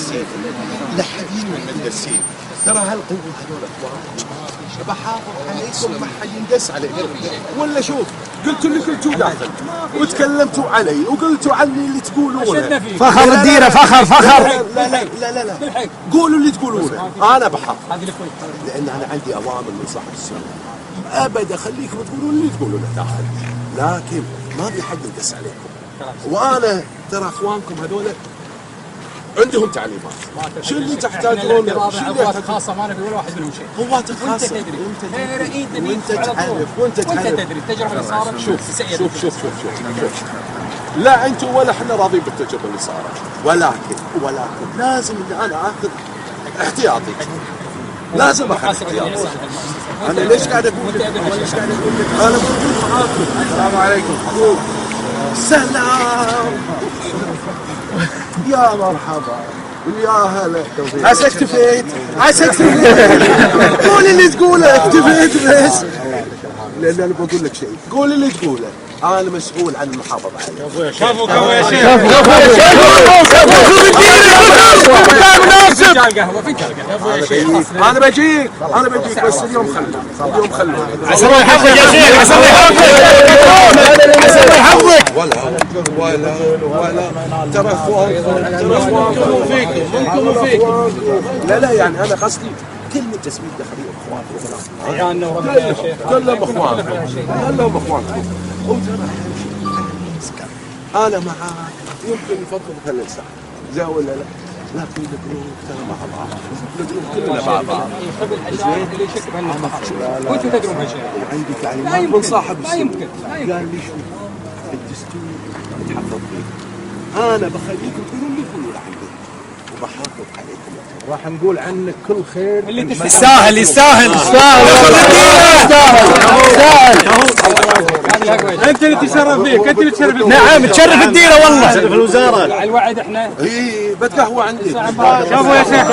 المندسين لحقين المندسين، ترى هالقوة هذول اخوان بحافظ عليكم، ما حد يندس عليكم. ولا شوف قلت اللي قلتوا داخل وتكلمتوا علي وقلتوا عني اللي تقولونه. فخر الديرة، فخر. لا لا لا لا لا، قولوا اللي تقولونه، انا بحافظ لان انا عندي اوامر من صاحب السلطة ابدا خليكم تقولون اللي تقولونه داخل، لكن ما في حد يندس عليكم. وانا ترى اخوانكم هذول عندهم تعليمات، شو اللي تحتاجون؟ قوات خاصة ما نبي ولا واحد منهم شيء. قوات خاصة وانت تدري التجربة اللي صارت. شوف لا انتم ولا احنا راضين بالتجربة اللي صارت، ولكن لازم ان انا اخذ احتياطي، لازم اخذ احتياطي. انا ليش قاعد اقول لك؟ انا موجود معاكم. السلام عليكم. سلام يا مرحبا يا هلا. عسى اكتفيت قول اللي تقوله. اكتفيت بس لان انا بقول لك شيء، قول اللي تقوله، انا مسؤول عن المحافظه عليه. شافوك يا شيخ. انا بجيك بس اليوم خلوه. عسى الله يحفظك يا شيخ، عسى الله يحفظك. ولا ترى اخوانكم فيكم. لا يعني انا قصدي كلمة تسمية داخلية اخوانكم كلهم اخوانكم. انا معاك يمكن يفضل مثلا ساعة زي ولا لا، لكن الجروب ترى مع بعض، الجروب كلنا مع بعض. يحب الحشائش اللي يشك بأنه وانتم تدرون هالشيء. وعندي تعليمات من صاحب السلطة قال لي شوف الدستور بتحفظ فيه، انا بخليكم تقولوا اللي تقولوا عندي وبحافظ عليكم. راح نقول عنك كل خير. يستاهل. انت اللي تشرف فيك، انت اللي تشرف. نعم تشرف الديرة والله. في الوزارة الوعد احنا بتقهوى عندي. شوفوا يا شيخ.